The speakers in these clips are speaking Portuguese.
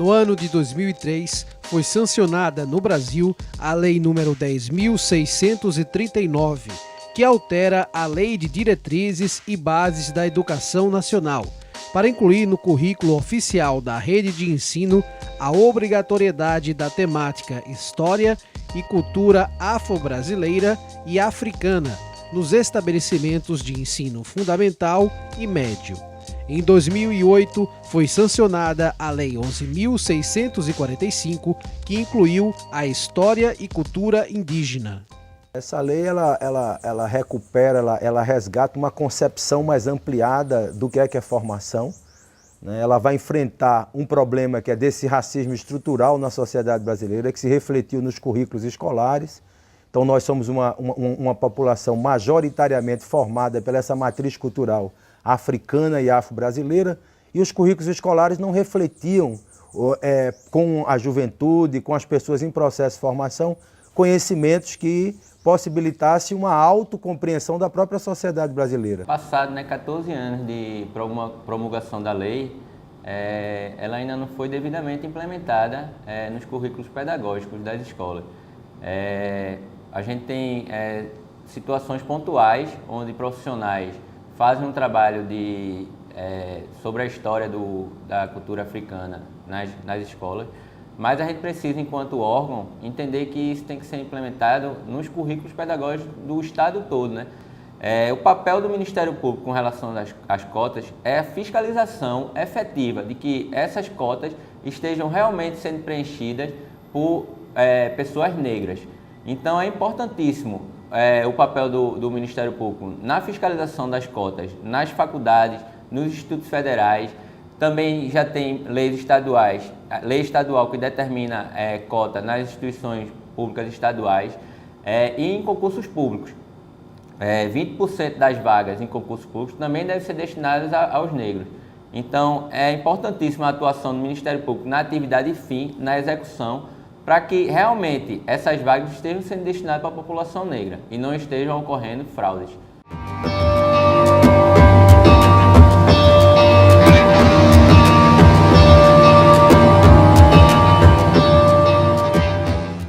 No ano de 2003, foi sancionada no Brasil a Lei nº 10.639, que altera a Lei de Diretrizes e Bases da Educação Nacional, para incluir no currículo oficial da rede de ensino a obrigatoriedade da temática História e Cultura Afro-Brasileira e Africana nos estabelecimentos de ensino fundamental e médio. Em 2008, foi sancionada a Lei 11.645, que incluiu a História e Cultura Indígena. Essa lei ela recupera, ela resgata uma concepção mais ampliada do que é formação, né? Ela vai enfrentar um problema que é desse racismo estrutural na sociedade brasileira, que se refletiu nos currículos escolares. Então nós somos uma população majoritariamente formada pela essa matriz cultural africana e afro-brasileira, e os currículos escolares não refletiam com a juventude, com as pessoas em processo de formação, conhecimentos que possibilitassem uma autocompreensão da própria sociedade brasileira. Passado 14 anos de promulgação da lei, ela ainda não foi devidamente implementada nos currículos pedagógicos das escolas. A gente tem situações pontuais onde profissionais fazem um trabalho sobre a história da cultura africana nas escolas, mas a gente precisa, enquanto órgão, entender que isso tem que ser implementado nos currículos pedagógicos do Estado todo, né? O papel do Ministério Público com relação às cotas é a fiscalização efetiva de que essas cotas estejam realmente sendo preenchidas por pessoas negras. Então é importantíssimo o papel do Ministério Público na fiscalização das cotas, nas faculdades, nos institutos federais. Também já tem leis estaduais, lei estadual que determina cota nas instituições públicas estaduais e em concursos públicos. 20% das vagas em concursos públicos também devem ser destinadas aos negros. Então é importantíssima a atuação do Ministério Público na atividade fim, na execução, para que realmente essas vagas estejam sendo destinadas para a população negra e não estejam ocorrendo fraudes.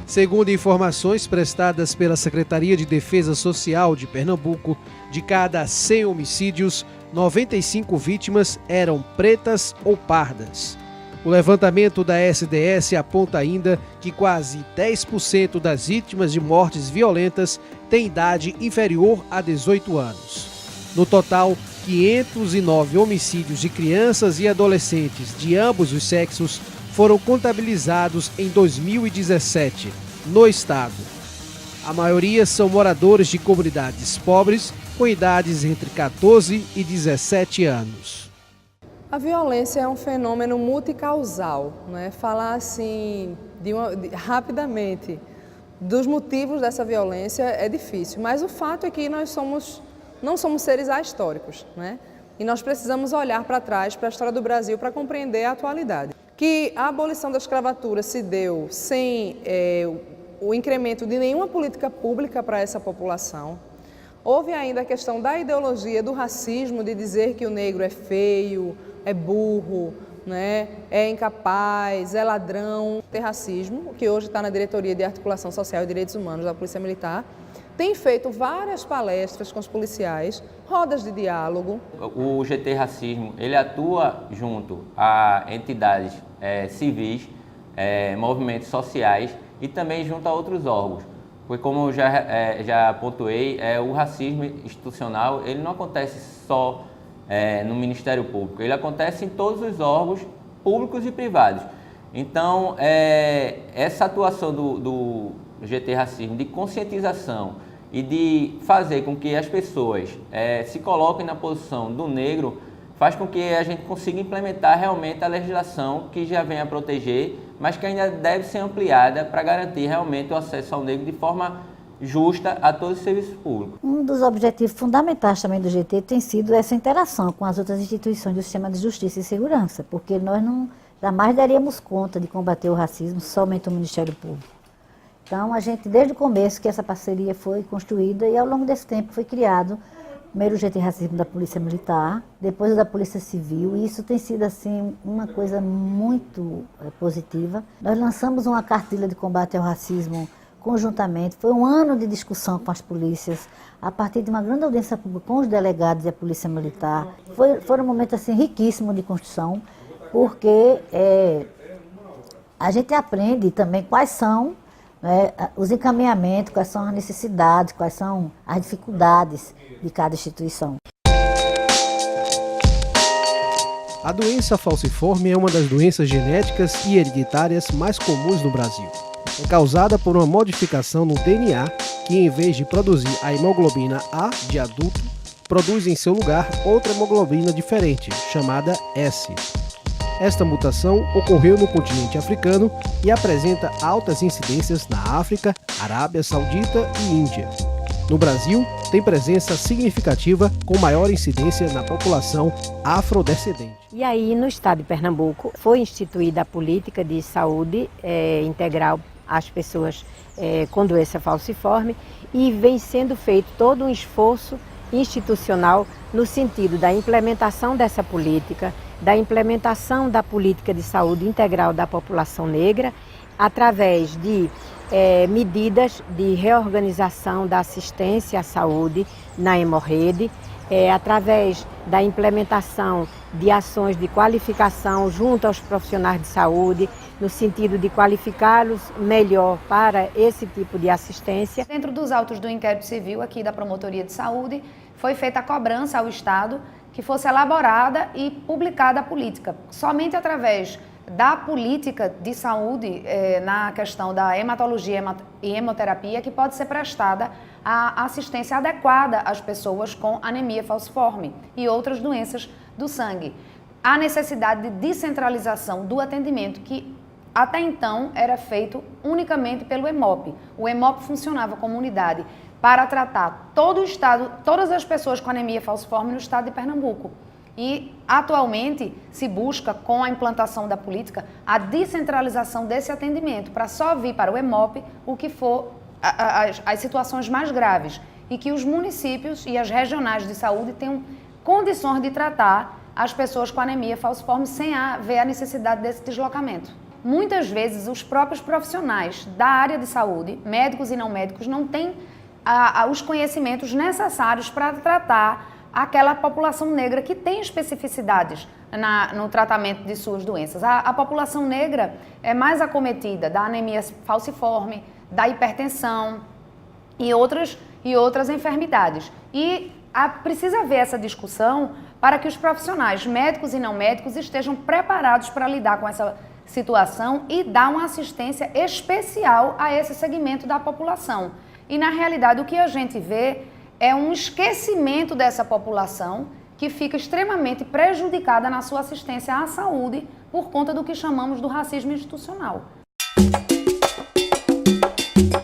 Segundo informações prestadas pela Secretaria de Defesa Social de Pernambuco, de cada 100 homicídios, 95 vítimas eram pretas ou pardas. O levantamento da SDS aponta ainda que quase 10% das vítimas de mortes violentas têm idade inferior a 18 anos. No total, 509 homicídios de crianças e adolescentes de ambos os sexos foram contabilizados em 2017, no estado. A maioria são moradores de comunidades pobres com idades entre 14 e 17 anos. A violência é um fenômeno multicausal, né? Falar assim, rapidamente, dos motivos dessa violência é difícil, mas o fato é que nós não somos seres ahistóricos, né? E nós precisamos olhar para trás, para a história do Brasil, para compreender a atualidade. Que a abolição da escravatura se deu sem o incremento de nenhuma política pública para essa população. Houve ainda a questão da ideologia do racismo, de dizer que o negro é feio, é burro, né? É incapaz, é ladrão. Tem racismo, que hoje está na Diretoria de Articulação Social e Direitos Humanos da Polícia Militar, tem feito várias palestras com os policiais, rodas de diálogo. O GT Racismo, ele atua junto a entidades civis, movimentos sociais e também junto a outros órgãos. Porque como eu já pontuei, o racismo institucional ele não acontece só no Ministério Público, ele acontece em todos os órgãos públicos e privados. Então, essa atuação do GT Racismo de conscientização e de fazer com que as pessoas se coloquem na posição do negro faz com que a gente consiga implementar realmente a legislação que já vem a proteger, mas que ainda deve ser ampliada para garantir realmente o acesso ao negro de forma justa a todos os serviços públicos. Um dos objetivos fundamentais também do GT tem sido essa interação com as outras instituições do sistema de justiça e segurança, porque nós jamais daríamos conta de combater o racismo somente o Ministério Público. Então, a gente, desde o começo que essa parceria foi construída e ao longo desse tempo foi criado Primeiro o GT Racismo da Polícia Militar, depois o da Polícia Civil, e isso tem sido assim uma coisa muito positiva. Nós lançamos uma cartilha de combate ao racismo conjuntamente, foi um ano de discussão com as polícias, a partir de uma grande audiência pública com os delegados e a Polícia Militar. Foi um momento assim riquíssimo de construção, porque a gente aprende também quais são, né, os encaminhamentos, quais são as necessidades, quais são as dificuldades de cada instituição. A doença falciforme é uma das doenças genéticas e hereditárias mais comuns no Brasil. É causada por uma modificação no DNA que, em vez de produzir a hemoglobina A de adulto, produz em seu lugar outra hemoglobina diferente, chamada S. Esta mutação ocorreu no continente africano e apresenta altas incidências na África, Arábia Saudita e Índia. No Brasil, tem presença significativa com maior incidência na população afrodescendente. E aí, no estado de Pernambuco, foi instituída a política de saúde integral às pessoas com doença falciforme e vem sendo feito todo um esforço institucional no sentido da implementação dessa política, da implementação da política de saúde integral da população negra, através de medidas de reorganização da assistência à saúde na hemorrede, através da implementação de ações de qualificação junto aos profissionais de saúde, no sentido de qualificá-los melhor para esse tipo de assistência. Dentro dos autos do inquérito civil aqui da Promotoria de Saúde, foi feita a cobrança ao Estado que fosse elaborada e publicada a política. Somente através da política de saúde na questão da hematologia e hemoterapia que pode ser prestada a assistência adequada às pessoas com anemia falciforme e outras doenças do sangue. Há necessidade de descentralização do atendimento que até então era feito unicamente pelo EMOP. O EMOP funcionava como unidade para tratar todo o estado, todas as pessoas com anemia falciforme no estado de Pernambuco. E, atualmente, se busca, com a implantação da política, a descentralização desse atendimento, para só vir para o EMOP o que for as situações mais graves e que os municípios e as regionais de saúde tenham condições de tratar as pessoas com anemia falciforme sem haver a necessidade desse deslocamento. Muitas vezes, os próprios profissionais da área de saúde, médicos e não médicos, não têm os conhecimentos necessários para tratar aquela população negra que tem especificidades no tratamento de suas doenças. A população negra é mais acometida da anemia falciforme, da hipertensão e outras enfermidades. E precisa haver essa discussão para que os profissionais, médicos e não médicos, estejam preparados para lidar com essa situação e dar uma assistência especial a esse segmento da população. E, na realidade, o que a gente vê é um esquecimento dessa população que fica extremamente prejudicada na sua assistência à saúde por conta do que chamamos do racismo institucional.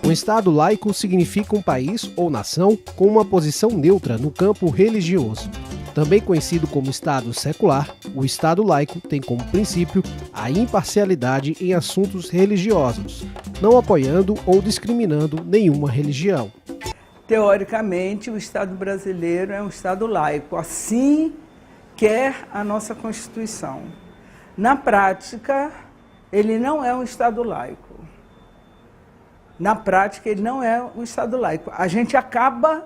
Um Estado laico significa um país ou nação com uma posição neutra no campo religioso. Também conhecido como Estado secular, o Estado laico tem como princípio a imparcialidade em assuntos religiosos, não apoiando ou discriminando nenhuma religião. Teoricamente, o Estado brasileiro é um Estado laico, assim quer a nossa Constituição. Na prática, ele não é um Estado laico. Na prática, ele não é um Estado laico. A gente acaba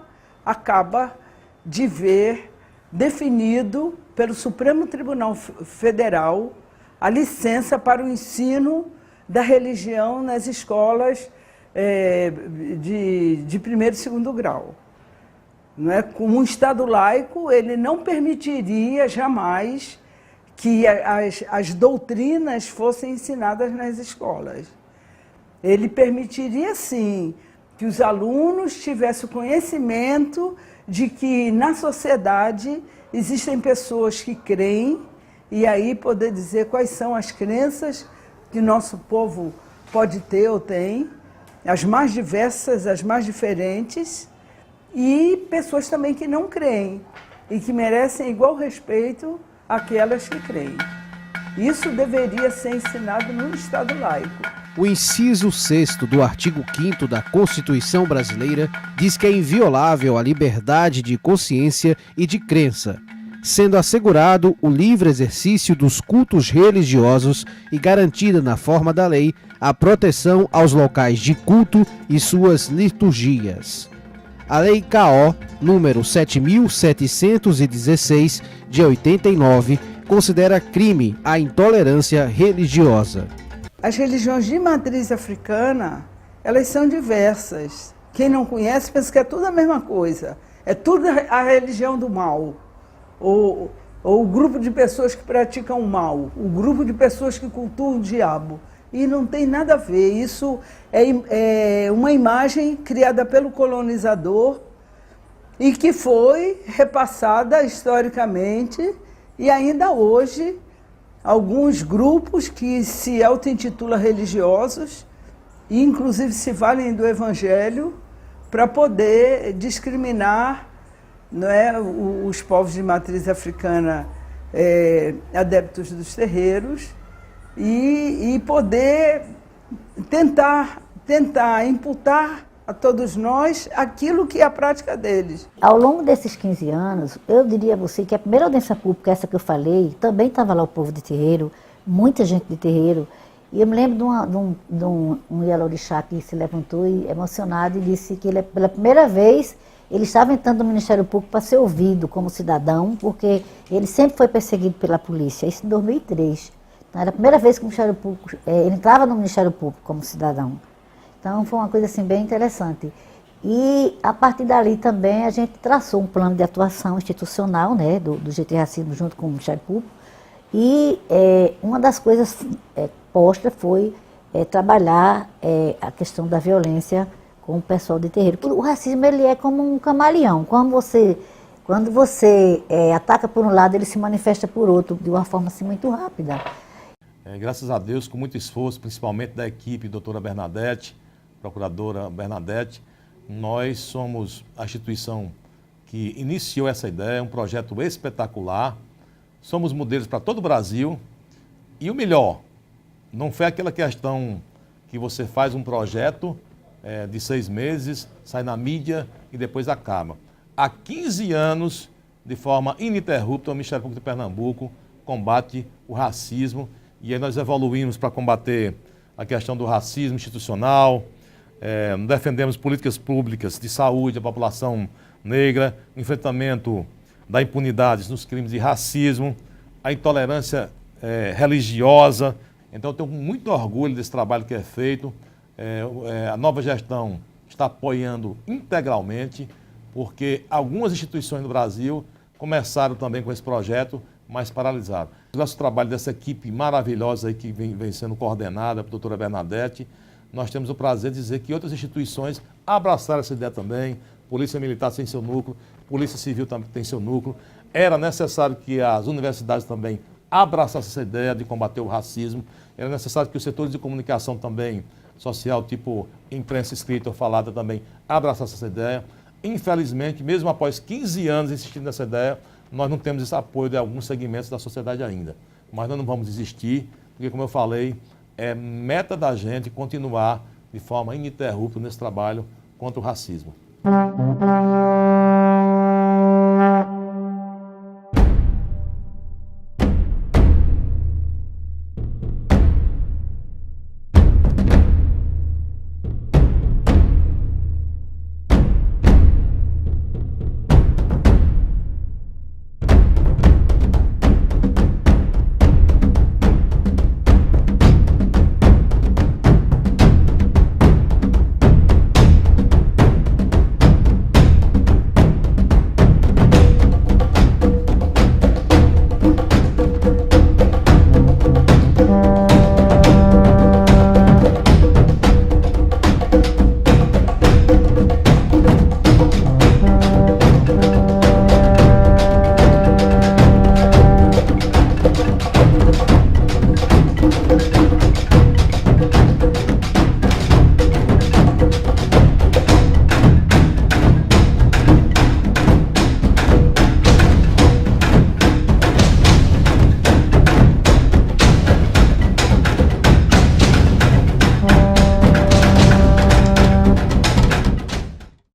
de ver definido pelo Supremo Tribunal Federal a licença para o ensino da religião nas escolas de primeiro e segundo grau. Não é? Como um Estado laico, ele não permitiria jamais que as doutrinas fossem ensinadas nas escolas. Ele permitiria, sim, que os alunos tivessem o conhecimento de que na sociedade existem pessoas que creem e aí poder dizer quais são as crenças que nosso povo pode ter ou tem, as mais diversas, as mais diferentes, e pessoas também que não creem e que merecem igual respeito àquelas que creem. Isso deveria ser ensinado no Estado laico. O inciso 6º do artigo 5º da Constituição Brasileira diz que é inviolável a liberdade de consciência e de crença, sendo assegurado o livre exercício dos cultos religiosos e garantida na forma da lei a proteção aos locais de culto e suas liturgias. A Lei K.O. número 7.716, de 89, considera crime a intolerância religiosa. As religiões de matriz africana, elas são diversas. Quem não conhece pensa que é tudo a mesma coisa. É tudo a religião do mal. Ou o grupo de pessoas que praticam o mal. O grupo de pessoas que cultuam o diabo. E não tem nada a ver. Isso é uma imagem criada pelo colonizador e que foi repassada historicamente e ainda hoje alguns grupos que se auto-intitulam religiosos e inclusive se valem do evangelho para poder discriminar, não é, os povos de matriz africana adeptos dos terreiros e poder tentar imputar a todos nós aquilo que é a prática deles. Ao longo desses 15 anos, eu diria a você que a primeira audiência pública, essa que eu falei, também estava lá o povo de terreiro, muita gente de terreiro, e eu me lembro de um Yalorixá que se levantou e emocionado e disse que ele, pela primeira vez ele estava entrando no Ministério Público para ser ouvido como cidadão, porque ele sempre foi perseguido pela polícia, isso em 2003. Então, era a primeira vez que o Ministério Público, ele entrava no Ministério Público como cidadão. Então, foi uma coisa assim, bem interessante. E, a partir dali também, a gente traçou um plano de atuação institucional, né, do GT Racismo junto com o Ministério Público. E uma das coisas postas foi trabalhar a questão da violência com o pessoal de terreiro. O racismo, ele é como um camaleão. Quando você ataca por um lado, ele se manifesta por outro, de uma forma assim, muito rápida. Graças a Deus, com muito esforço, principalmente da equipe doutora Bernadette, procuradora Bernadette, nós somos a instituição que iniciou essa ideia, um projeto espetacular. Somos modelos para todo o Brasil. E o melhor, não foi aquela questão que você faz um projeto de 6 meses, sai na mídia e depois acaba. Há 15 anos, de forma ininterrupta, o Ministério Público de Pernambuco combate o racismo. E aí nós evoluímos para combater a questão do racismo institucional, defendemos políticas públicas de saúde da população negra, o enfrentamento da impunidade nos crimes de racismo, a intolerância religiosa. Então eu tenho muito orgulho desse trabalho que é feito. A nova gestão está apoiando integralmente, porque algumas instituições no Brasil começaram também com esse projeto, mas paralisado. O nosso trabalho dessa equipe maravilhosa aí que vem sendo coordenada pela doutora Bernadette, nós temos o prazer de dizer que outras instituições abraçaram essa ideia também. Polícia Militar tem seu núcleo, Polícia Civil também tem seu núcleo. Era necessário que as universidades também abraçassem essa ideia de combater o racismo. Era necessário que os setores de comunicação também, social, tipo imprensa escrita ou falada também, abraçassem essa ideia. Infelizmente, mesmo após 15 anos insistindo nessa ideia, nós não temos esse apoio de alguns segmentos da sociedade ainda. Mas nós não vamos desistir, porque, como eu falei, é meta da gente continuar de forma ininterrupta nesse trabalho contra o racismo.